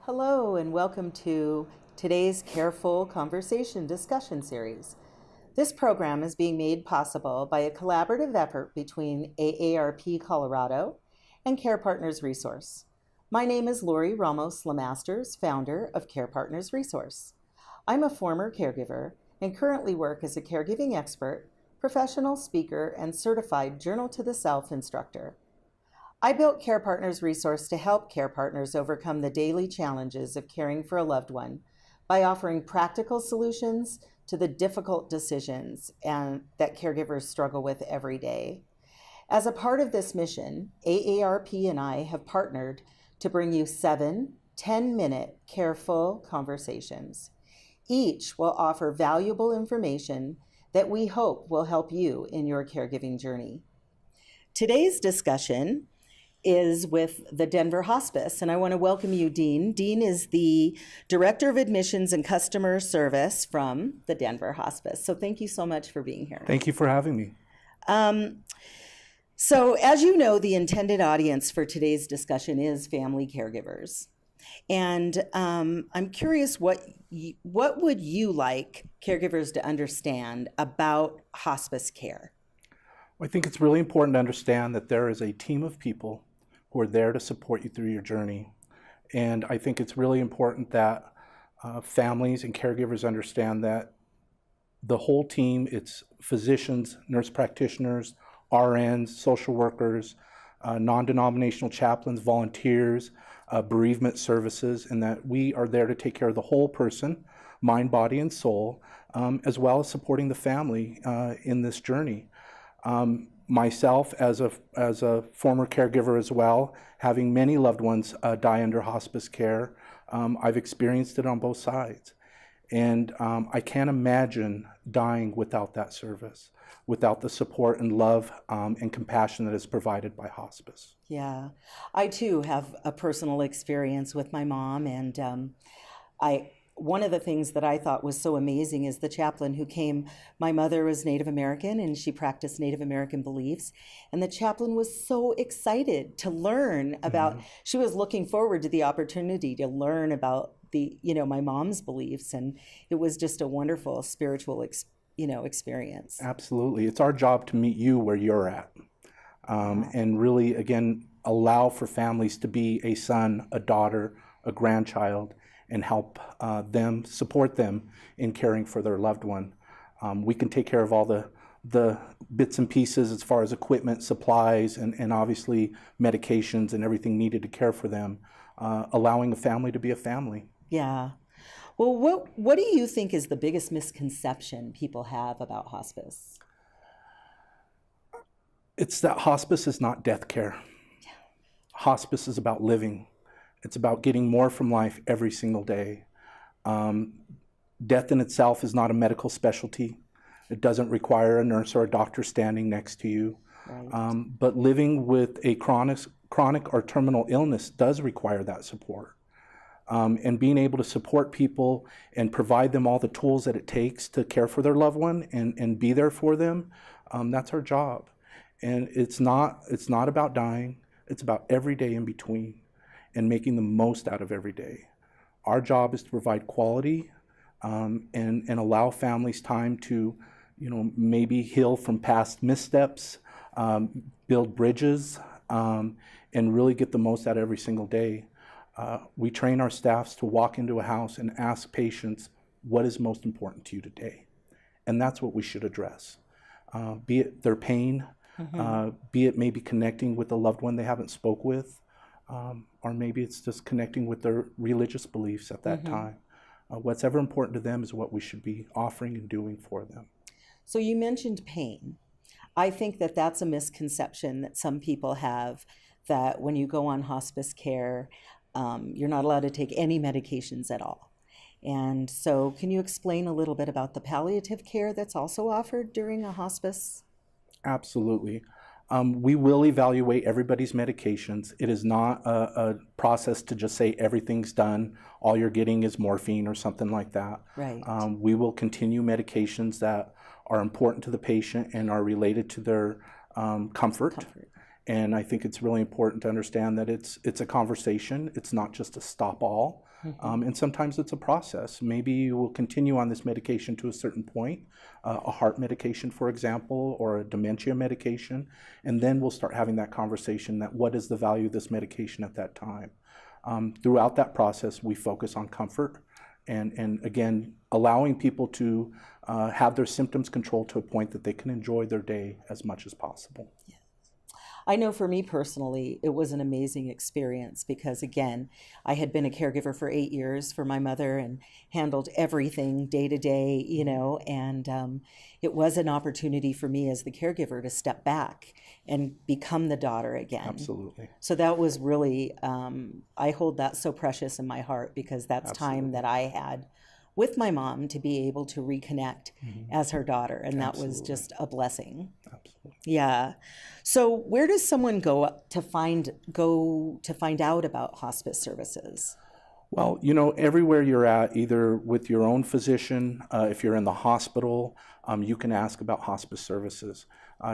Hello and welcome to today's Careful Conversation discussion series. This program is being made possible by a collaborative effort between AARP Colorado and Care Partners Resource. My name is Lori Ramos Lemasters, founder of Care Partners Resource. I'm a former caregiver and currently work as a caregiving expert, professional speaker, and certified Journal to the Self instructor. I built Care Partners Resource to help care partners overcome the daily challenges of caring for a loved one by offering practical solutions to the difficult decisions that caregivers struggle with every day. As a part of this mission, AARP and I have partnered to bring you 7 10-minute careful conversations. Each will offer valuable information that we hope will help you in your caregiving journey. Today's discussion is with the Denver Hospice, and I want to welcome you, Dean. Dean is the Director of Admissions and Customer Service from the Denver Hospice. So thank you so much for being here. Thank you for having me. So as you know, the intended audience for today's discussion is family caregivers. And I'm curious, what would you like caregivers to understand about hospice care? I think it's really important to understand that there is a team of people who are there to support you through your journey. And I think it's really important that families and caregivers understand that the whole team, it's physicians, nurse practitioners, RNs, social workers, non-denominational chaplains, volunteers, bereavement services, and that we are there to take care of the whole person, mind, body, and soul, as well as supporting the family in this journey. Myself, as a former caregiver as well, having many loved ones die under hospice care, I've experienced it on both sides. And I can't imagine dying without that service, without the support and love and compassion that is provided by hospice. Yeah, I too have a personal experience with my mom, and one of the things that I thought was so amazing is the chaplain who came. My mother was Native American and she practiced Native American beliefs. And the chaplain was so excited to learn about, she was looking forward to the opportunity to learn about my mom's beliefs. And it was just a wonderful spiritual experience. Absolutely. It's our job to meet you where you're at. And really, again, allow for families to be a son, a daughter, a grandchild, and help them, support them in caring for their loved one. We can take care of all the bits and pieces as far as equipment, supplies, and obviously medications and everything needed to care for them, allowing a family to be a family. Yeah. Well, what do you think is the biggest misconception people have about hospice? It's that hospice is not death care. Yeah. Hospice is about living. It's about getting more from life every single day. Death in itself is not a medical specialty. It doesn't require a nurse or a doctor standing next to you. Right. But living with a chronic or terminal illness does require that support. And being able to support people and provide them all the tools that it takes to care for their loved one and be there for them, that's our job. And it's not about dying. It's about every day in between, and making the most out of every day. Our job is to provide quality and allow families time to, maybe heal from past missteps, build bridges, and really get the most out of every single day. We train our staffs to walk into a house and ask patients, what is most important to you today? And that's what we should address. Be it their pain, be it maybe connecting with a loved one they haven't spoke with, or maybe it's just connecting with their religious beliefs at that time. What's ever important to them is what we should be offering and doing for them. So you mentioned pain. I think that that's a misconception that some people have, that when you go on hospice care, you're not allowed to take any medications at all. And so can you explain a little bit about the palliative care that's also offered during a hospice? Absolutely. We will evaluate everybody's medications. It is not a process to just say everything's done, all you're getting is morphine or something like that. Right. We will continue medications that are important to the patient and are related to their comfort. And I think it's really important to understand that it's a conversation. It's not just a stop all. And sometimes it's a process. Maybe you will continue on this medication to a certain point, a heart medication, for example, or a dementia medication, and then we'll start having that conversation that what is the value of this medication at that time. Throughout that process, we focus on comfort and again, allowing people to have their symptoms controlled to a point that they can enjoy their day as much as possible. Yeah. I know for me personally, it was an amazing experience because, again, I had been a caregiver for 8 years for my mother and handled everything day to day, and it was an opportunity for me as the caregiver to step back and become the daughter again. Absolutely. So that was really, I hold that so precious in my heart because that's time that I had with my mom to be able to reconnect as her daughter, and that was just a blessing. Absolutely. Yeah. So where does someone go to find out about hospice services? Well, everywhere you're at, either with your own physician, if you're in the hospital, you can ask about hospice services.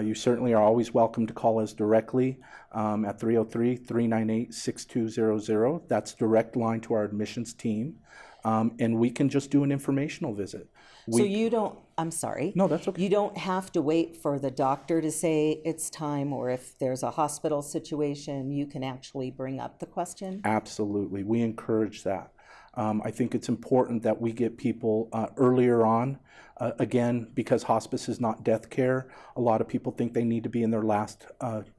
You certainly are always welcome to call us directly at 303-398-6200. That's direct line to our admissions team. And we can just do an informational visit. So you don't, I'm sorry. No, that's okay. You don't have to wait for the doctor to say it's time, or if there's a hospital situation, you can actually bring up the question? Absolutely. We encourage that. I think it's important that we get people earlier on. Again, because hospice is not death care, a lot of people think they need to be in their last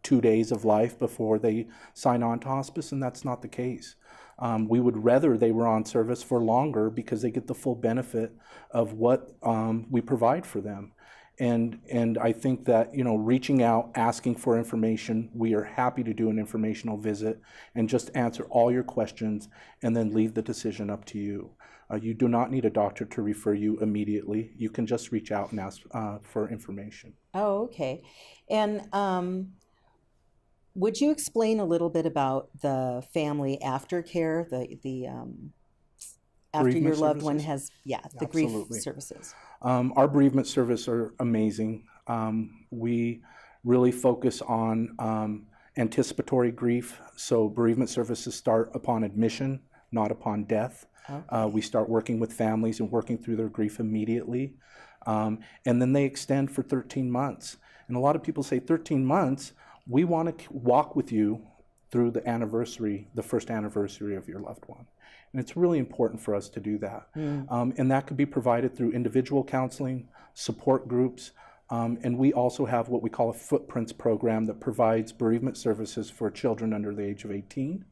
2 days of life before they sign on to hospice, and that's not the case. We would rather they were on service for longer because they get the full benefit of what we provide for them. And I think that, reaching out, asking for information, we are happy to do an informational visit and just answer all your questions and then leave the decision up to you. You do not need a doctor to refer you immediately. You can just reach out and ask for information. Oh, okay. And would you explain a little bit about the family aftercare, the after your loved one has, the grief services? Our bereavement service are amazing. We really focus on anticipatory grief. So bereavement services start upon admission, not upon death. Okay. We start working with families and working through their grief immediately. And then they extend for 13 months. And a lot of people say 13 months, we want to walk with you through the first anniversary of your loved one. And it's really important for us to do that. And that could be provided through individual counseling, support groups, and we also have what we call a Footprints program that provides bereavement services for children under the age of 18.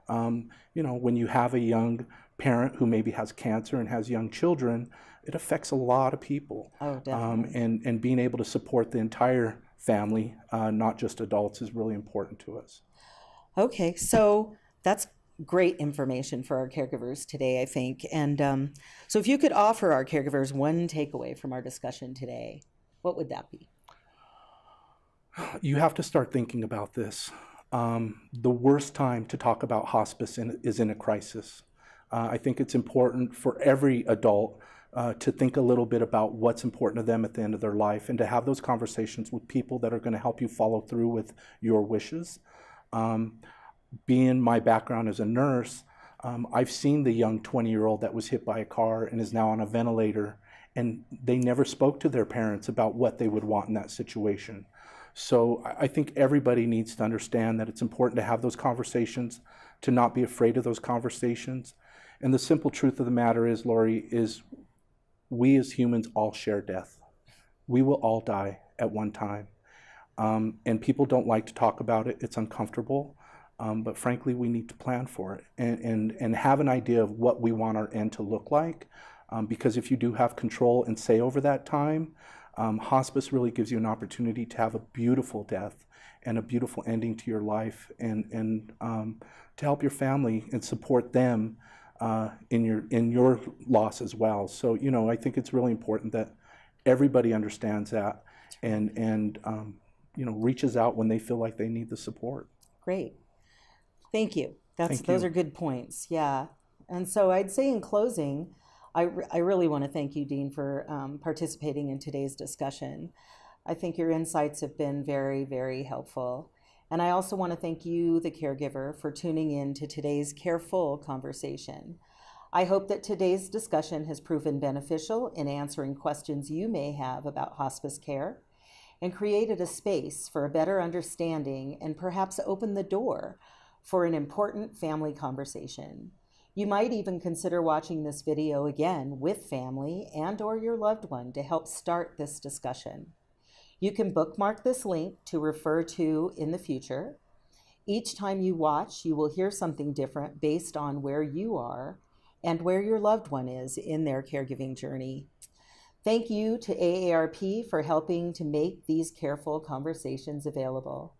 When you have a young parent who maybe has cancer and has young children, it affects a lot of people. Oh, definitely. And being able to support the entire family, not just adults, is really important to us. Okay, so that's great information for our caregivers today, I think. And so if you could offer our caregivers one takeaway from our discussion today, what would that be? You have to start thinking about this. The worst time to talk about hospice is in a crisis. I think it's important for every adult to think a little bit about what's important to them at the end of their life and to have those conversations with people that are going to help you follow through with your wishes. Being my background as a nurse, I've seen the young 20-year-old that was hit by a car and is now on a ventilator, and they never spoke to their parents about what they would want in that situation. So I think everybody needs to understand that it's important to have those conversations, to not be afraid of those conversations. And the simple truth of the matter is, Lori, is we as humans all share death. We will all die at one time. And people don't like to talk about it. It's uncomfortable. But frankly, we need to plan for it and have an idea of what we want our end to look like. Because if you do have control and say over that time, hospice really gives you an opportunity to have a beautiful death and a beautiful ending to your life, and to help your family and support them in your loss as well. So I think it's really important that everybody understands that and reaches out when they feel like they need the support. Great. Thank you. Those are good points. Yeah. And so I'd say in closing, I really want to thank you, Dean, for participating in today's discussion. I think your insights have been very, very helpful. And I also want to thank you, the caregiver, for tuning in to today's careful conversation. I hope that today's discussion has proven beneficial in answering questions you may have about hospice care and created a space for a better understanding and perhaps opened the door for an important family conversation. You might even consider watching this video again with family and/or your loved one to help start this discussion. You can bookmark this link to refer to in the future. Each time you watch, you will hear something different based on where you are and where your loved one is in their caregiving journey. Thank you to AARP for helping to make these careful conversations available.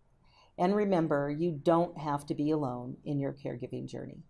And remember, you don't have to be alone in your caregiving journey.